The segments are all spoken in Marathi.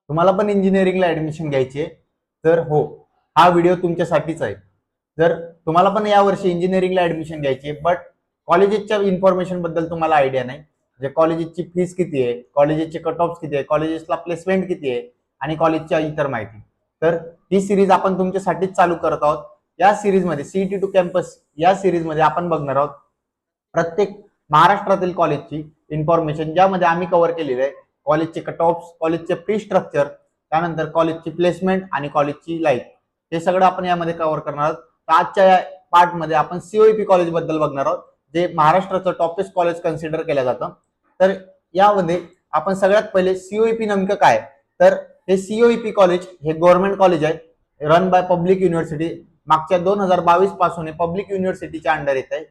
तुम्हाला पण इंजिनिअरिंगला ऍडमिशन घ्यायची आहे तर हो, हा व्हिडिओ तुमच्यासाठीच आहे. जर तुम्हाला पण यावर्षी इंजिनिअरिंगला ऍडमिशन घ्यायची आहे बट कॉलेजेसच्या इन्फॉर्मेशन बद्दल तुम्हाला आयडिया नाही, म्हणजे कॉलेजेसची फीस किती आहे, कॉलेजेसचे कट ऑफ किती आहे, कॉलेजेसला प्लेसमेंट किती आहे आणि कॉलेजच्या इतर माहिती, तर ही सिरीज आपण तुमच्यासाठीच चालू करत आहोत. या सिरीजमध्ये सीईटी टू कॅम्पस या सिरीजमध्ये आपण बघणार आहोत प्रत्येक महाराष्ट्रातील कॉलेजची इन्फॉर्मेशन, ज्यामध्ये आम्ही कव्हर केलेली आहे कॉलेजचे कट ऑफ, कॉलेजचे फी स्ट्रक्चर, त्यानंतर कॉलेजची प्लेसमेंट आणि कॉलेजची लाईफ, हे सगळं आपण यामध्ये कव्हर करणार आहोत. तर आजच्या या पार्टमध्ये आपण सीओईपी कॉलेज बद्दल बघणार आहोत, जे महाराष्ट्राचं टॉपेस्ट कॉलेज कन्सिडर केलं जातं. तर यामध्ये आपण सगळ्यात पहिले सीओईपी नेमकं काय, तर हे सीओईपी कॉलेज हे गव्हर्नमेंट कॉलेज आहे, रन बाय पब्लिक युनिव्हर्सिटी. मागच्या 2022 पासून हे पब्लिक युनिव्हर्सिटीच्या अंडर येत आहे.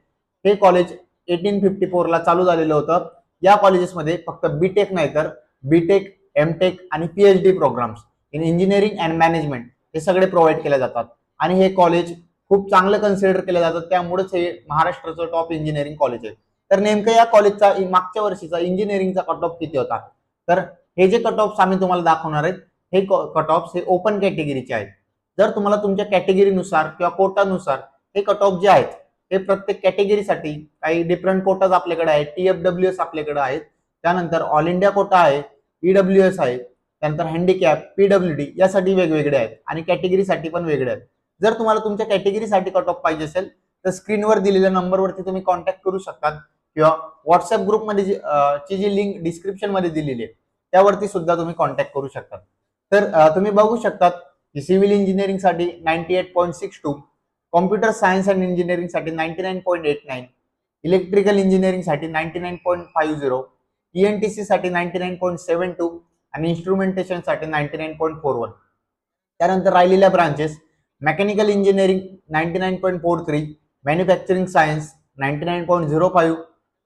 हे कॉलेज 1854 ला चालू झालेलं होतं. या कॉलेजेसमध्ये फक्त बीटेक नाही तर बीटेक, एमटेक आणि PhD programmes in engineering and management हे सगळे प्रोव्हाइड केले जातात आणि हे कॉलेज खूप चांगलं कन्सिडर केलं जातं, त्यामुळेच हे महाराष्ट्राचं टॉप इंजिनिअरिंग कॉलेज आहे. तर नेमकं या कॉलेजचा मागच्या वर्षीचा इंजिनिअरिंगचा कट ऑफ किती होता, तर हे जे कट ऑफ आम्ही तुम्हाला दाखवणार आहेत हे कट ऑफ हे ओपन कॅटेगरीचे आहेत. जर तुम्हाला तुमच्या कॅटेगरीनुसार किंवा कोटानुसार हे कट ऑफ जे आहेत हे प्रत्येक कॅटेगरीसाठी काही डिफरंट कोटाज आपल्याकडे आहेत, टीएफडब्ल्यूएस आपल्याकडे आहेत, त्यानंतर ऑल इंडिया कोटा आहे, ईडब्ल्यूएस आहे, त्यानंतर हँडिकॅप, पीडब्ल्यूडी यासाठी वेगवेगळे आहेत आणि कॅटेगरीसाठी पण वेगळे आहेत. जर तुम्हाला तुमच्या कॅटेगरीसाठी कट ऑफ पाहिजे असेल तर स्क्रीनवर दिलेल्या नंबरवरती तुम्ही कॉन्टॅक्ट करू शकतात किंवा व्हॉट्सअप ग्रुपमध्ये ची जी लिंक डिस्क्रिप्शन मध्ये दिलेली आहे त्यावरती सुद्धा तुम्ही कॉन्टॅक्ट करू शकता. तर तुम्ही बघू शकतात की सिव्हिल इंजिनिअरिंगसाठी 98.62, कॉम्प्युटर सायन्स अँड इंजिनिअरिंगसाठी 99.89, इलेक्ट्रिकल इंजिनिअरिंगसाठी 99.50, ईएनटीसी साठी 99.72 आणि इन्स्ट्रुमेंटेशनसाठी 99.41. त्यानंतर राहिलेल्या branches mechanical engineering 99.43, manufacturing science 99.05,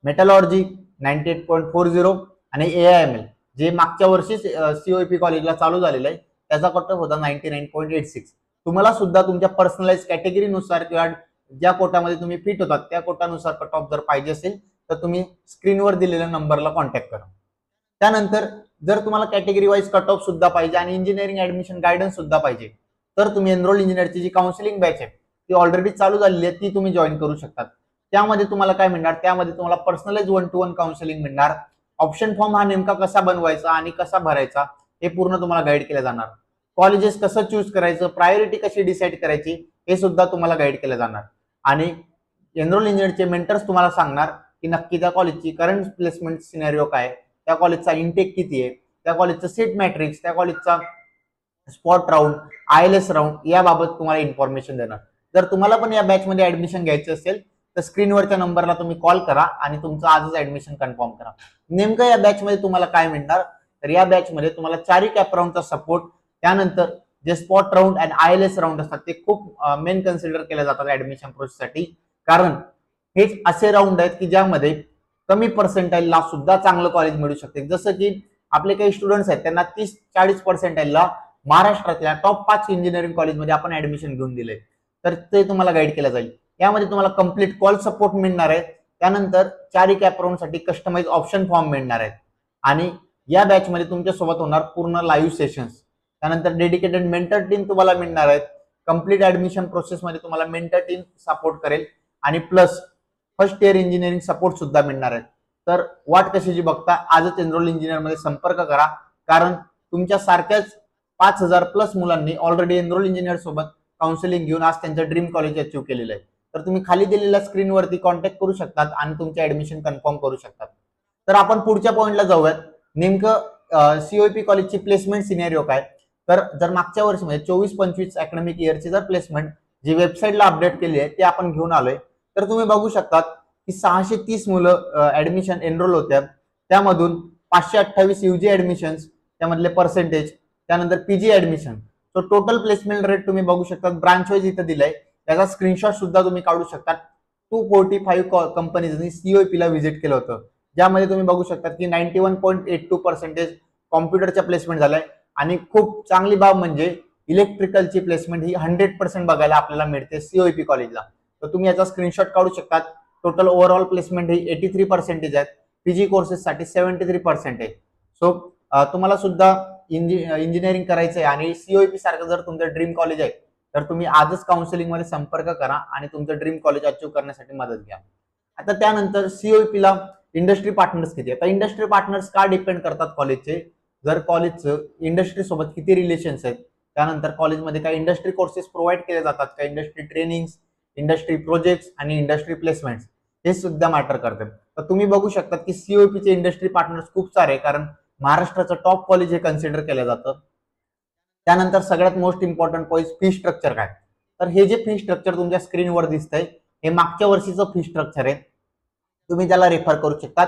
metallurgy 98.40 आणि एआयएमएल जे मागच्या वर्षी सीओपी कॉलेजला चालू झालेलं आहे त्याचा कट ऑफ होता 99.86. तुम्हाला सुद्धा तुमच्या पर्सनलाइज कॅटेगरीनुसार किंवा ज्या कोटामध्ये तुम्ही फिट होतात त्या कोटानुसार कट ऑफ जर पाहिजे असेल तर तुम्ही स्क्रीनवर दिलेल्या नंबरला कॉन्टॅक्ट करा. त्यानंतर जर तुम्हाला कॅटेगरी वाईज कट ऑफ सुद्धा पाहिजे आणि इंजिनिअरिंग ऍडमिशन गायडन्स सुद्धा पाहिजे तर तुम्ही एनरोल इंजिनिअरची जी काउन्सिलिंग बॅच आहे ती ऑलरेडी चालू झालेली आहे, ती तुम्ही जॉईन करू शकता. त्यामध्ये तुम्हाला काय मिळणार, त्यामध्ये तुम्हाला पर्सनलाइज 1-to-1 काउन्सिलिंग मिळणार. ऑप्शन फॉर्म हा नेमका कसा बनवायचा आणि कसा भरायचा हे पूर्ण तुम्हाला गाईड केलं जाणार. कॉलेजेस कसं चूज करायचं, प्रायोरिटी कशी डिसाईड करायची हे सुद्धा तुम्हाला गाईड केलं जाणार आणि एनरोल इंजिनिअरचे मेंटर्स तुम्हाला सांगणार की नक्की त्या कॉलेजची करंट प्लेसमेंट सिनेरिओ काय, त्या कॉलेजचा इंटेक किती आहे, त्या कॉलेजचं सीट मॅट्रिक्स, त्या कॉलेजचा स्पॉट राऊंड, आयएलएस राऊंड याबाबत तुम्हाला इन्फॉर्मेशन देणार. जर तुम्हाला पण या बॅच मध्ये ऍडमिशन घ्यायचं असेल तर स्क्रीनवरच्या नंबरला तुम्ही कॉल करा आणि तुमचं आजच ऍडमिशन कन्फर्म करा. नेमकं या बॅच मध्ये तुम्हाला काय मिळणार, तर या बॅच मध्ये तुम्हाला 4 कॅप राऊंडचा सपोर्ट, त्यानंतर जे स्पॉट राऊंड आणि आयएलएस राऊंड असतात ते खूप मेन कन्सिडर केले जातात ऍडमिशन प्रोसेससाठी, कारण हेच असे राऊंड आहेत की ज्यामध्ये कमी पर्सेंटाईलला सुद्धा चांगलं कॉलेज मिळू शकते. जसं की आपले काही स्टुडंट्स आहेत त्यांना 30-40 पर्सेंटाईलला महाराष्ट्रातल्या टॉप 5 इंजिनिअरिंग कॉलेजमध्ये आपण ऍडमिशन घेऊन दिले, तर ते तुम्हाला गाईड केलं जाईल. यामध्ये तुम्हाला कंप्लीट कॉल सपोर्ट मिळणार आहे, त्यानंतर 4 कॅप राऊंड साठी कस्टमाइज ऑप्शन फॉर्म मिळणार आहेत आणि या बॅच मध्ये तुमच्या सोबत होणार पूर्ण लाईव्ह सेशन्स, त्यानंतर डेडिकेटेड मेंटर टीम तुम्हाला मिळणार आहेत. कंप्लीट ऍडमिशन प्रोसेस मध्ये तुम्हाला मेंटर टीम सपोर्ट करेल आणि plus first year engineering support सुद्धा मिळणार आहे. तर वाट कशाची बघता, आजच एनरोल इंजिनिअर मध्ये संपर्क करा, कारण तुमच्या सारख्याच 5,000 प्लस मुलांनी ऑलरेडी एनरोल इंजिनिअर सोबत काउन्सिलिंग घेऊन आज त्यांचं ड्रीम कॉलेज अचीव्ह केलेलं आहे. तर तुम्ही खाली दिलेल्या स्क्रीनवरती कॉन्टॅक्ट करू शकतात आणि तुमचे ऍडमिशन कन्फर्म करू शकतात. तर आपण पुढच्या पॉईंटला जाऊयात. नेमकं सीओपी कॉलेजची प्लेसमेंट सिनेरिओ काय, तर जर मागच्या वर्षी म्हणजे 24-25 अकॅडमिक इयरची जर प्लेसमेंट जी वेबसाईटला अपडेट केली आहे ते आपण घेऊन आलोय, तर तुम्ही बघू शकतात की 630 मुलं ऍडमिशन एनरोल होत्या, त्यामधून 528 युजी ऍडमिशन्स, त्यामधले पर्सेंटेज, त्यानंतर PG admission. So total placement rate तुम्ही बघू शकतात, ब्रांच वाईज इथं दिलाय, त्याचा स्क्रीनशॉट सुद्धा तुम्ही काढू शकता. 245 कंपनीजनी सीओपी ला व्हिजिट केलं होतं, ज्यामध्ये तुम्ही बघू शकता की 91.82% कॉम्प्युटरच्या प्लेसमेंट झालाय आणि खूप चांगली बाब म्हणजे इलेक्ट्रिकलची प्लेसमेंट ही 100% बघायला आपल्याला मिळते सीओपी कॉलेजला. तर तुम्ही याचा स्क्रीनशॉट काढू शकता. टोटल ओव्हरऑल प्लेसमेंट ही 83% आहेत, पीजी कोर्सेस साठी 73% आहे. सो तुम्हाला सुद्धा इंजिनिअरिंग करायचंय आणि सीओईपी सारखं जर तुमचं ड्रीम कॉलेज आहे तर तुम्ही आजच काउन्सिलिंग मध्ये संपर्क करा आणि तुमचं ड्रीम कॉलेज अचीव्ह करण्यासाठी मदत घ्या. आता त्यानंतर सीओईपी ला इंडस्ट्री पार्टनर्स किती? आता इंडस्ट्री पार्टनर्स का डिपेंड करतात कॉलेजचे? जर कॉलेजचं इंडस्ट्री सोबत किती रिलेशन्स आहेत, त्यानंतर कॉलेजमध्ये काही इंडस्ट्री कोर्सेस प्रोव्हाइड केले जातात का, इंडस्ट्री ट्रेनिंग, इंडस्ट्री प्रोजेक्ट्स आणि इंडस्ट्री प्लेसमेंट्स हे सुद्धा मॅटर करतात. तर तुम्ही बघू शकता की सीओईपीचे इंडस्ट्री पार्टनर्स खूप सारे, कारण महाराष्ट्राचं टॉप कॉलेज हे कन्सिडर केलं जातं. त्यानंतर सगळ्यात most important point fee structure काय? तर हे जे फी स्ट्रक्चर तुमच्या स्क्रीनवर दिसतंय हे मागच्या वर्षीचं फी स्ट्रक्चर आहे, तुम्ही त्याला रेफर करू शकता.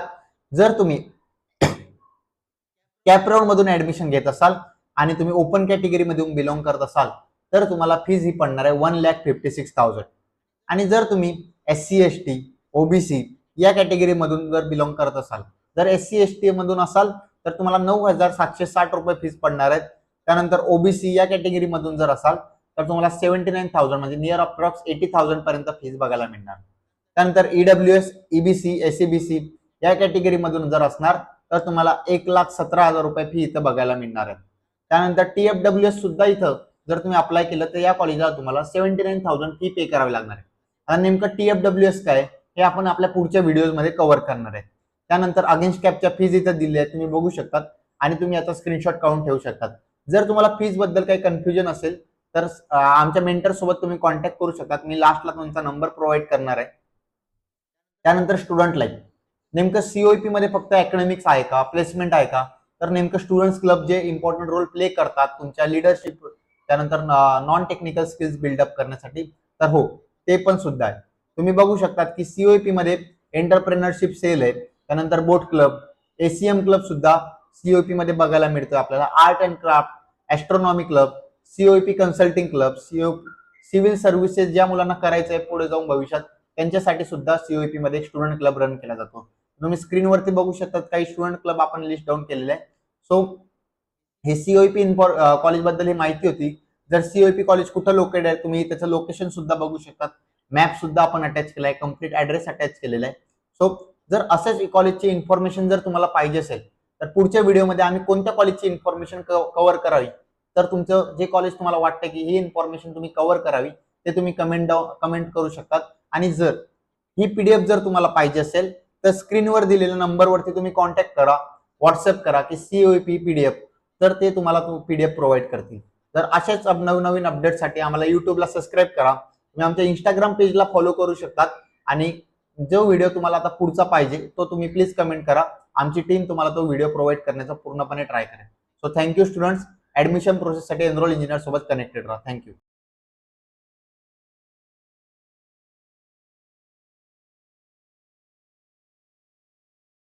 जर तुम्ही कॅपराऊंड मधून ऍडमिशन घेत असाल आणि तुम्ही ओपन कॅटेगरी मधून बिलॉंग करत असाल तर तुम्हाला फीज ही पडणार आहे 1,56,000. आणि जर तुम्ही SC ST OBC या कॅटेगरी मधून जर बिलॉंग करत असाल, जर SC ST मधून असाल तर तुम्हाला 9,760 रुपये फीज पडणार आहेत. त्यानंतर OBC या कॅटेगरी मधून जर असाल तर तुम्हाला 79,000 म्हणजे नियर अप्रॉक्स 80,000 पर्यंत फीज बघायला मिळणार. त्यानंतर EWS EBC SEBC या कॅटेगरी मधून जर असणार तर तुम्हाला 1,17,000 रुपये फी इथं बघायला मिळणार आहे. त्यानंतर TFWS सुद्धा इथं जर तुम्ही अप्लाय केलं तर या कॉलेजला तुम्हाला 79,000 फी पे करावी लागणार आहे. आणि नेमकं TFWS काय हे आपण आपल्या पुढच्या व्हिडिओमध्ये कव्हर करणार आहे. त्यानंतर अगेन्स्ट कॅपच्या फीज इथं दिली आहे, तुम्ही बघू शकता आणि तुम्ही याचा स्क्रीनशॉट काढून ठेवू शकता. जर तुम्हाला फीज बद्दल काही कन्फ्युजन असेल तर आमच्या मेंटर सोबत तुम्ही कॉन्टॅक्ट करू शकता. मी लास्टला तुमचा नंबर प्रोव्हाइड करणार आहे. त्यानंतर स्टुडंट लाईफ, नेमकं सीओईपी मध्ये फक्त अकॅडमिक्स आहे का, प्लेसमेंट आहे का? तर नेमकं स्टुडंट्स क्लब जे इम्पॉर्टंट रोल प्ले करतात तुमच्या लिडरशिप, त्यानंतर नॉन टेक्निकल स्किल्स बिल्डअप करण्यासाठी, तर हो ते पण सुद्धा आहे. तुम्ही बघू शकता की सीओईपी मध्ये एंटरप्रेनरशिप सेल आहे, त्यानंतर बोट क्लब, ACM क्लब सुद्धा सीओईपी मध्ये बघायला मिळतं आपल्याला. Art and craft, astronomy club, COEP consulting club, civil services ज्या मुलांना करायचं आहे पुढे जाऊन भविष्यात त्यांच्यासाठी सुद्धा सीओईपी मध्ये स्टुडंट क्लब रन केला जातो. तुम्ही स्क्रीनवरती बघू शकता काही स्टुडंट क्लब आपण लिस्ट डाऊन केलेले आहे. सो हे सीओईपी कॉलेज बद्दल ही माहिती होती. जर सीओईपी कॉलेज कुठं लोकेटेड आहे तुम्ही त्याचं लोकेशन सुद्धा बघू शकता. मॅप सुद्धा आपण अटॅच केला आहे, कम्प्लीट ऍड्रेस अटॅच केलेला आहे. सो जर असेच कॉलेजची इन्फॉर्मेशन जर तुम्हाला पाहिजे असेल तर पुढच्या व्हिडिओमध्ये आम्ही कोणत्या कॉलेजची इन्फॉर्मेशन कव्हर करावी, तर तुमचं जे कॉलेज तुम्हाला वाटतं की ही इन्फॉर्मेशन तुम्ही कव्हर करावी ते तुम्ही कमेंट करू शकता. आणि जर ही PDF जर तुम्हाला पाहिजे असेल तर स्क्रीनवर दिलेल्या नंबरवरती तुम्ही कॉन्टॅक्ट करा, व्हॉट्सअप करा की सीओईपी PDF, तर ते तुम्हाला PDF प्रोव्हाइड करतील. तर अशाच नवनवीन अपडेटसाठी आम्हाला युट्यूबला सबस्क्राईब करा. तुम्ही आमच्या इंस्टाग्राम पेजला फॉलो करू शकता. आणि जो व्हिडिओ तुम्हाला आता पुढचा पाहिजे तो तुम्ही प्लीज कमेंट करा. आमची टीम तुम्हाला तो व्हिडिओ प्रोव्हाइड करण्याचा पूर्णपणे ट्राय करेल. So thank you students. ऍडमिशन प्रोसेससाठी एनरोल इंजिनियर सोबत कनेक्टेड राहा. थँक्यू.